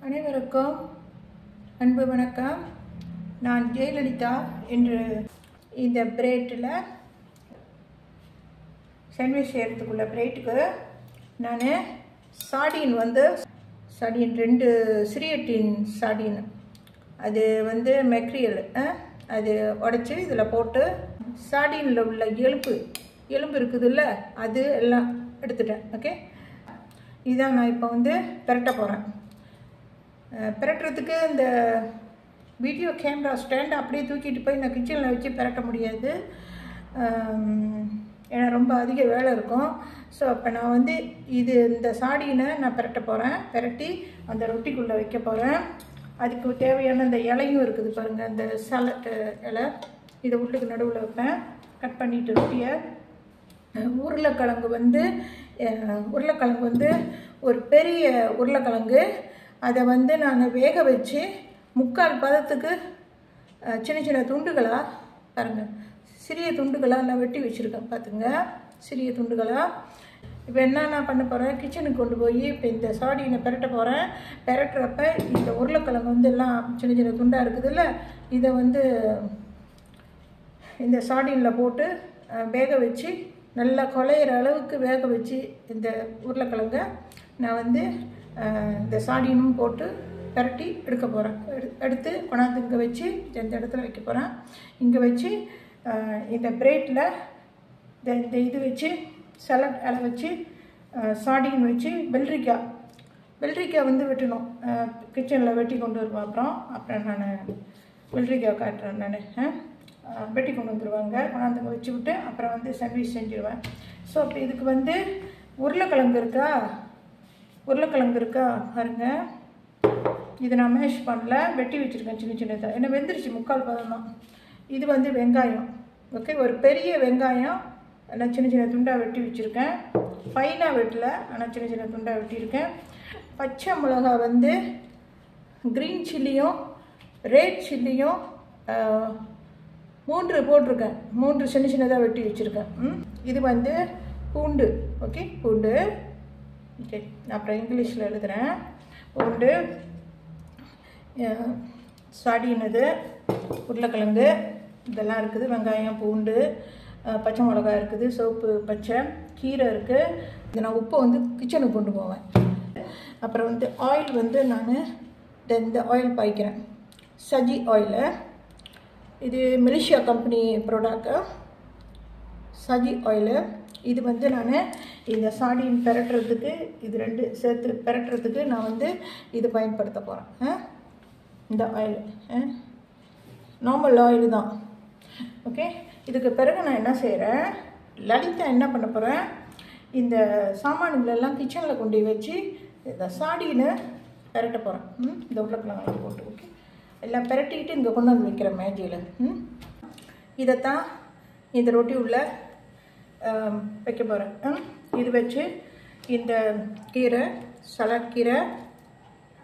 அனைவருக்கும் அன்பு வணக்கம். நான் ஜெயலலிதா. இன்று இந்த பிரெட்டில் சாண்ட்விச் செய்கிறதுக்குள்ள பிரெட்டுக்கு நான் சார்டின் சார்டின் 2 சிரியட்டின் சார்டின் அது மெக்ரியல் அது உடைச்சி இதில் போட்டு சார்டினில் உள்ள எலும்பு இருக்குதுல்ல அது எல்லாம் எடுத்துட்டேன். ஓகே, இதான் நான் இப்போ பெரட்ட போகிறேன். பெரட்டுறதுக்கு இந்த வீடியோ கேமரா ஸ்டாண்ட் அப்படியே தூக்கிட்டு போய் நான் கிச்சனில் வச்சு பெரட்ட முடியாது, ஏன்னா ரொம்ப அதிக வேலை இருக்கும். ஸோ அப்போ நான் இந்த சாடினை நான் பெரட்ட போகிறேன். பெரட்டி அந்த ரொட்டிக்குள்ளே வைக்க போகிறேன். அதுக்கு தேவையான இந்த இலையும் இருக்குது பாருங்கள், இந்த சாலட் இலை, இதை உள்ளுக்கு நடுவில் வைப்பேன். கட் பண்ணிவிட்டு ரொட்டியை உருளைக்கிழங்கு ஒரு பெரிய உருளைக்கிழங்கு, அதை நான் வேக வச்சு 3/4 பதத்துக்கு சின்ன சின்ன துண்டுகளாக பாருங்கள், சிறிய துண்டுகளாக நான் வெட்டி வச்சுருக்கேன். பார்த்துங்க, சிறிய துண்டுகளாக. இப்போ என்ன நான் பண்ண போகிறேன், கிச்சனுக்கு கொண்டு போய் இப்போ இந்த சாடினை பெரட்ட போகிறேன். பெரட்டுறப்ப இந்த உருளைக்கிழங்கு எல்லாம் சின்ன சின்ன துண்டாக இருக்குதுல்ல, இதை இந்த சாடினில் போட்டு வேக வச்சு நல்லா குழையிற அளவுக்கு வேக வச்சு இந்த உருளைக்கிழங்கை நான் இந்த சாடினும் போட்டு பெரட்டி எடுக்க போகிறேன். எடுத்து கொண்டாந்து இங்கே வச்சு இந்த இடத்துல வைக்க போகிறேன். இங்கே வச்சு இந்த பிரெட்டில் இந்த இது வச்சு சலட் இலை வச்சு சாடின் வச்சு வெள்ளரிக்காய் வெட்டணும். கிச்சனில் வெட்டி கொண்டு வருவேன். அப்புறம் நான் வெள்ளரிக்காய் காட்டுறேன். நான் வெட்டி கொண்டு வந்துடுவாங்க, கொண்டாந்துங்க வச்சு விட்டு அப்புறம் சாண்ட்விச் செஞ்சுருவேன். ஸோ இப்போ இதுக்கு உருளைக்கிழங்கு இருக்கா பாருங்க, இதை நான் மேஷ் பண்ணல, வெட்டி வச்சுருக்கேன் சின்ன சின்னதாக. என்ன வெந்துருச்சு, 3/4 பதம் தான். இது வெங்காயம். ஓகே, ஒரு பெரிய வெங்காயம் நான் சின்ன சின்ன துண்டாக வெட்டி வச்சுருக்கேன். ஃபைனாக வெட்டலை, ஆனால் சின்ன சின்ன துண்டாக வெட்டியிருக்கேன். பச்சை மிளகா க்ரீன் சில்லியும் ரெட் சில்லியும் 3 போட்டிருக்கேன். 3 சின்ன சின்னதாக வெட்டி வச்சுருக்கேன். இது பூண்டு. ஓகே, பூண்டு. ஓகே, நான் அப்புறம் இங்கிலீஷில் எழுதுகிறேன். பூண்டு, சாடினது, உருளைக்கிழங்கு இதெல்லாம் இருக்குது. வெங்காயம், பூண்டு, பச்சை மிளகா இருக்குது, சோப்பு பச்சை, கீரை இருக்குது. இதை நான் உப்பை கிச்சனுக்கு கொண்டு போவேன். அப்புறம் ஆயில் நான் இந்த ஆயில் பாய்க்கிறேன், சஜி ஆயிலு. இது Malaysia company product, Saji oil. இது நான் இந்த சாடின் பெரட்டுறதுக்கு, இது 2 சேர்த்து பெரட்டுறதுக்கு நான் இது பயன்படுத்த போகிறேன். இந்த ஆயில் நார்மல் ஆயில் தான். ஓகே, இதுக்கு பிறகு நான் என்ன செய்கிறேன், லலிதா என்ன பண்ண போகிறேன், இந்த சாமான்களெல்லாம் கிச்சனில் கொண்டு வச்சு இந்த சாடினை பெரட்ட போகிறேன். இந்த உருளைக்கிழங்கெல்லாம் போட்டு. ஓகே, எல்லாம் பெரட்டிக்கிட்டு இங்கே கொண்டு வந்து வைக்கிறேன் மேஜையில். இதைத்தான் இந்த ரொட்டி உள்ள வைக்க போகிறேன். இது வச்சு இந்த கீரை, சலாட் கீரை,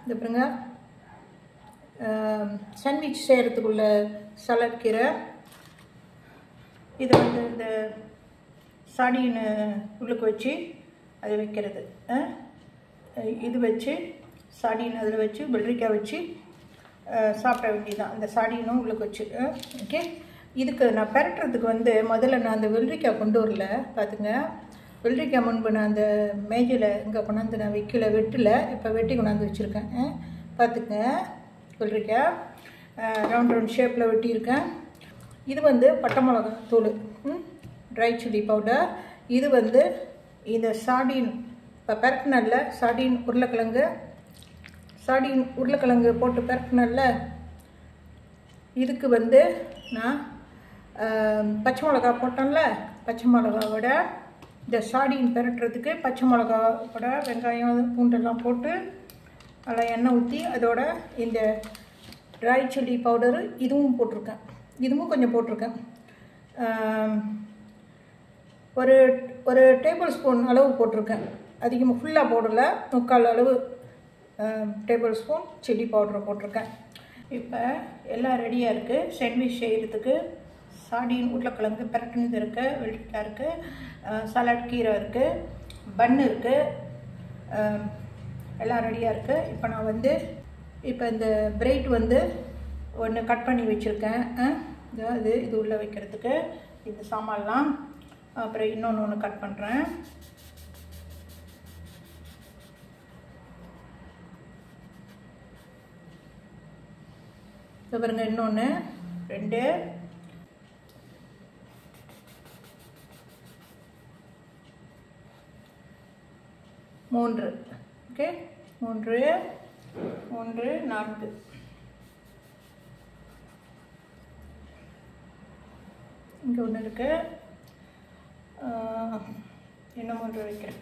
இந்த பாருங்க, சாண்ட்விச் செய்கிறதுக்குள்ள சலாட் கீரை, இது இந்த சாடின் உள்ளுக்கு வச்சு அது வைக்கிறது. இது வச்சு சாடின் அதில் வச்சு வெள்ளரிக்காய் வச்சு சாப்பிட வேண்டியதுதான். அந்த சாடினும் உள்ளுக்கு வச்சு. ஓகே, இதுக்கு நான் பெரட்டுறதுக்கு முதல்ல நான் அந்த வெள்ளரிக்காய் கொண்டு வரல. பார்த்துங்க, வெள்ளரிக்காய் முன்பு நான் அந்த மேஜையில் இங்கே கொண்டாந்து நான் வெட்டலை, இப்போ வெட்டி கொண்டாந்து வச்சுருக்கேன். பார்த்துங்க, வெள்ளரிக்காய் ரவுண்ட் ஷேப்பில் வெட்டியிருக்கேன். இது பட்டை மிளகா தூள், ட்ரை சில்லி பவுடர். இது இந்த சாடின் இப்போ பெரட்டினல்ல சாடின் உருளைக்கிழங்கு போட்டு பெரட்டினல்ல, இதுக்கு நான் பச்சை மிளகா போட்டேன்ல, பச்சை மிளகாவோட இந்த சாடின் பெரட்டுறதுக்கு பச்சை மிளகாவோட வெங்காயம் பூண்டெல்லாம் போட்டு நல்லா எண்ணெய் ஊற்றி அதோட இந்த ட்ரை சில்லி பவுடரு இதுவும் போட்டிருக்கேன். இதுவும் கொஞ்சம் போட்டிருக்கேன். ஒரு டேபிள் ஸ்பூன் அளவு போட்டிருக்கேன். அதிகமாக ஃபுல்லாக போடலை, 3/4 அளவு டேபிள் ஸ்பூன் சில்லி பவுடரை போட்டிருக்கேன். இப்போ எல்லாம் ரெடியாக இருக்குது சாண்ட்விச் செய்கிறதுக்கு. சாடின் உருளைக்கிழங்கு பெரட்டினது இருக்குது, வெள்ளரிக்காய் இருக்குது, சலாட் கீரை இருக்குது, பன்னு இருக்குது, எல்லாம் ரெடியாக இருக்குது. இப்போ நான் இப்போ இந்த பிரெட் வந்து ஒன்று கட் பண்ணி வச்சுருக்கேன். இது உள்ளே வைக்கிறதுக்கு இந்த சாமான்லாம். அப்புறம் இன்னொன்று கட் பண்ணுறேன். இப்போ பாருங்க, இன்னொன்று 2 3. ஓகே, 3 4. இங்கே ஒன்று இருக்கு. இன்னும் 3 வைக்கிறேன்.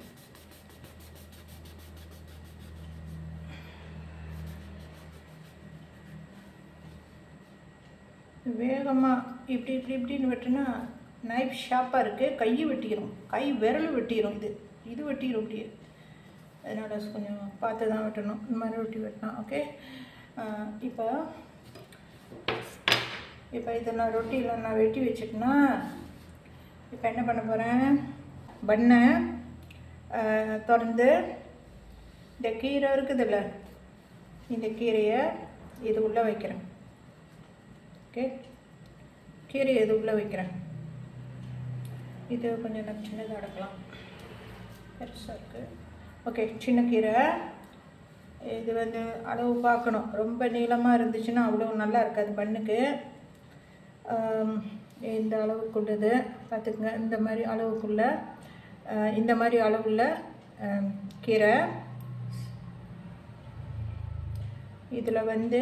வேகமாக இப்படின்னு வெட்டினா நைஃப் ஷார்ப்பாக இருக்குது. கை வெட்டிடும், கை விரல் வெட்டிடும். இது வெட்டிடும் அப்படியே. அதனால் கொஞ்சம் பார்த்து தான் வெட்டணும். இந்த மாதிரி வெட்டினா ஓகே. இப்போ இதெல்லாம் ரொட்டியில் நான் வெட்டி வச்சுட்டேன்னா இப்போ என்ன பண்ண போகிறேன், பண்ணை திறந்து இந்த கீரை இருக்குதுல்ல, இந்த கீரையை இது உள்ளே வைக்கிறேன். ஓகே, கீரையை இது உள்ளே வைக்கிறேன். இது கொஞ்சம் நம்ம சின்னதாக அடக்கலாம், பெருசாக இருக்குது. ஓகே, சின்ன கீரை. இது வந்து அளவு பார்க்கணும். ரொம்ப நீளமாக இருந்துச்சுன்னா அவ்வளோ நல்லா இருக்காது பண்ணுக்கு. இந்த அளவுக்குள்ளது பார்த்துக்குங்க. இந்த மாதிரி அளவுக்குள்ள இந்த மாதிரி அளவுள்ள கீரை. இதில் வந்து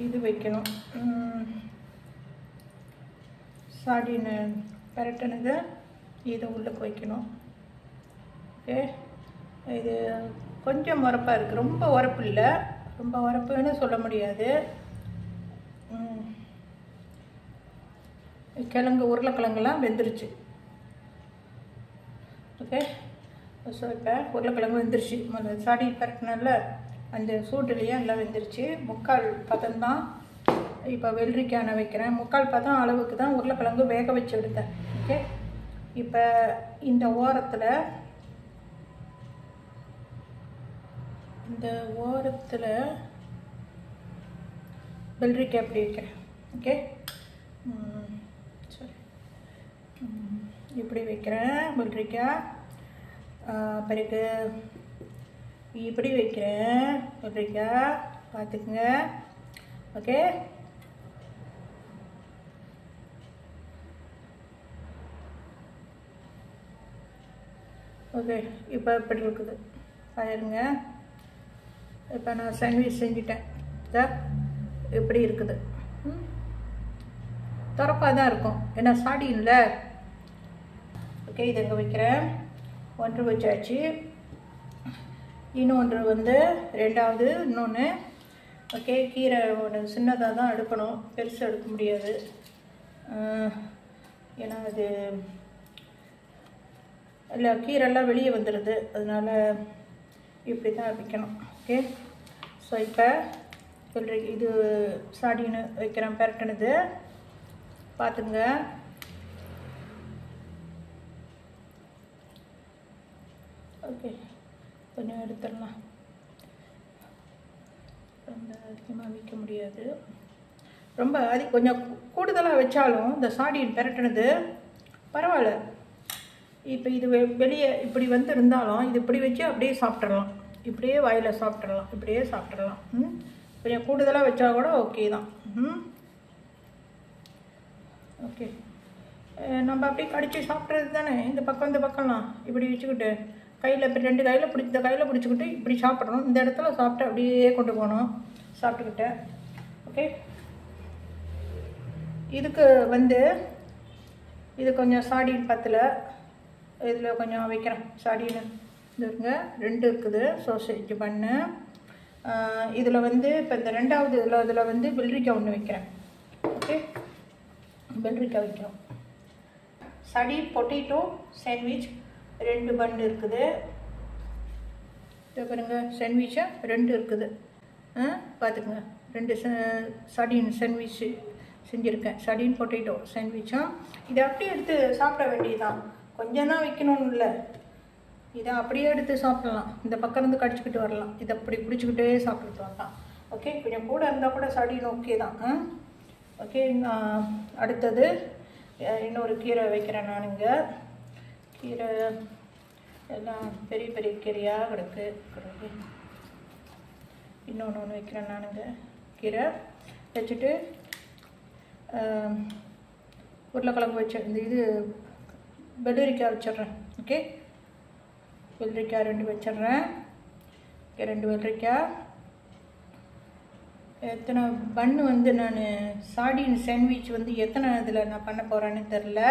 இது வைக்கணும், சாடின்னு பரட்டினது இதை உள்ளுக்கு வைக்கணும். ஓகே, இது கொஞ்சம் உரப்பாக இருக்குது, ரொம்ப உரப்பு இல்லை. ரொம்ப உரப்புன்னு சொல்ல முடியாது. உருளைக்கிழங்குலாம் வெந்துருச்சு. ஓகே, ஸோ இப்போ உருளைக்கிழங்கு வெந்துருச்சு. சாடி பரட்டினால அந்த சூடுலையே எல்லாம் வெந்துருச்சு. 3/4 பதம்தான். இப்போ வெள்ளரிக்காய் நான் வைக்கிறேன். 3/4 பதம் அளவுக்கு தான் உருளைக்கிழங்கு வேக வச்சு எடுத்தேன். ஓகே, இப்போ இந்த ஓரத்தில் வெள்ளரிக்காய் அப்படி வைக்கிறேன். ஓகே, சரி, இப்படி வைக்கிறேன் வெள்ளரிக்காய். பிறகு இப்படி வைக்கிறேன் வெள்ளரிக்காய், பார்த்துக்குங்க. ஓகே, ஓகே, இப்போ இப்படி இருக்குது பாருங்க. இப்போ நான் சாண்ட்விச் செஞ்சுட்டேன். இப்படி இருக்குது. திறப்பாக தான் இருக்கும், ஏன்னா சாடி இல்லை. ஓகே, இது எங்கே வைக்கிறேன். 1 வச்சாச்சு. இன்னொன்று வந்து 2வது இன்னொன்று. ஓகே, கீரை ஒன்று சின்னதாக தான் எடுக்கணும், பெருசாக எடுக்க முடியாது. ஏன்னா அது இல்லை, கீரைலாம் வெளியே வந்துடுது. அதனால் இப்படி தான் வைக்கணும். ஓகே, ஸோ இப்போ இது சாடின்னு வைக்கிறேன், பரட்டினது. பார்த்துங்க. ஓகே, கொஞ்சம் எடுத்துடலாம். ரொம்ப அதிகமாக வைக்க முடியாது. ரொம்ப கொஞ்சம் கூடுதலாக வச்சாலும் இந்த சாடியின் பரட்டினது பரவாயில்ல. இப்போ இது வெளியே இப்படி வந்து இருந்தாலும் இது இப்படி வச்சு அப்படியே சாப்பிட்றலாம், இப்படியே வாயில் சாப்பிட்றலாம், இப்படியே சாப்பிட்றலாம். கொஞ்சம் கூடுதலாக வச்சா கூட ஓகே தான். ஓகே, நம்ம அப்படியே கடிச்சு சாப்பிட்றது தானே. இந்த பக்கம்லாம் இப்படி வச்சுக்கிட்டு கையில் இப்போ 2 கையில் பிடிச்சிக்கிட்டு இப்படி சாப்பிட்றோம். இந்த இடத்துல சாப்பிட்டு அப்படியே கொண்டு போகணும், சாப்பிட்டுக்கிட்டேன். ஓகே, இதுக்கு வந்து இது கொஞ்சம் சாடின் பத்தில் இதில் கொஞ்சம் வைக்கிறேன். சாடின்னு இது இருங்க, 2 இருக்குது சோசேஜ் பண்ணு. இதில் வந்து இப்போ இந்த 2வது இதில் வந்து வெள்ளரிக்காய் ஒன்று வைக்கிறேன். ஓகே, வெள்ளரிக்காய் வைக்கிறோம். சடி பொட்டேட்டோ சாண்ட்விச் 2 பன் இருக்குது. இதை பாருங்க, சாண்ட்விச்சா 2 இருக்குது. பார்த்துக்குங்க, 2 சடின் சாண்ட்விச் செஞ்சுருக்கேன். சடின் பொட்டேட்டோ சாண்ட்விச்சும். இதை அப்படியே எடுத்து சாப்பிட வேண்டியதுதான். கொஞ்சம் தான் வைக்கணும்னு இல்லை, இதை அப்படியே எடுத்து சாப்பிடலாம். இந்த பக்கம் இருந்து கடிச்சிக்கிட்டு வரலாம். இதை அப்படி பிடிச்சிக்கிட்டே சாப்பிட்டுட்டு வரலாம். ஓகே, கொஞ்சம் கூட இருந்தால் கூட சர்டின் ஓகே தான். ஓகே, அடுத்தது இன்னொரு கீரை வைக்கிறேன் நான். இங்கே கீரை எல்லாம் பெரிய பெரிய கீரையாக கிடக்கு. இன்னொன்று வைக்கிறேன் நானுங்க. கீரை வச்சுட்டு உருளைக்கிழங்கு வச்சு இந்த இது வெள்ளரிக்காய் வச்சிட்றேன். ஓகே, வெள்ளரிக்காய் 2 வச்சிட்றேன். 2 வெள்ளரிக்காய். எத்தனை பன்னு வந்து நான் சார்டின் சாண்ட்விச் வந்து எத்தனை இதில் நான் பண்ண போகிறேன்னு தெரில.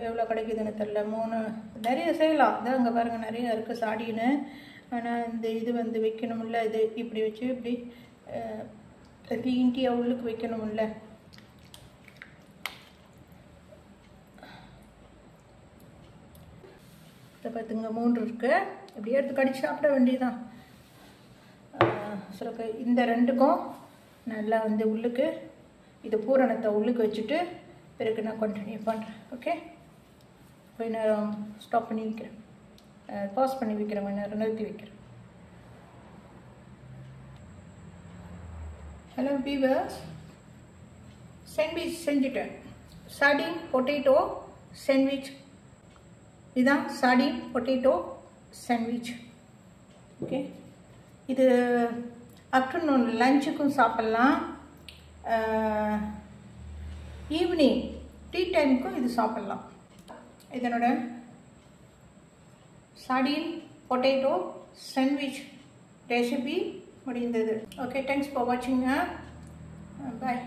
எவ்வளோ கிடைக்குதுன்னு தெரில. 3 நிறைய செய்யலாம். அதான் அங்கே பாருங்கள் நிறைய இருக்குது சார்டின்னு. ஆனால் இந்த இது வந்து வைக்கணும்ல, இது இப்படி வச்சு இப்படி தீண்டியாக உள்ளுக்கு வைக்கணும்ல. இதை பார்த்துங்க 3 இருக்குது. இப்படியே எடுத்து கடிச்சு சாப்பிட வேண்டியதுதான். சிலக்கு இந்த 2க்கும் நல்லா வந்து உள்ளுக்கு இது பூரணத்தை உள்ளுக்கு வச்சுட்டு பிறகு நான் கண்டினியூ பண்ணுறேன். ஓகே, கொஞ்ச நேரம் ஸ்டாப் பண்ணி வைக்கிறேன், பாஸ் பண்ணி வைக்கிறேன், கொஞ்ச நேரம் நிறுத்தி வைக்கிறேன். ஹலோ வீவர்ஸ், சாண்ட்விச் செஞ்சுட்டேன். சார்டின் பொட்டேட்டோ சாண்ட்விச். இதுதான் சார்டின் பொட்டேட்டோ சாண்ட்விச். ஓகே, இது ஆஃப்டர்நூன் லஞ்சுக்கும் சாப்பிட்லாம். ஈவினிங் டீ டைமுக்கும் இது சாப்பிட்லாம். இதனோட சார்டின் பொட்டேட்டோ சாண்ட்விச் ரெசிபி முடிந்தது. Okay, thanks for வாட்சிங்க. பாய்.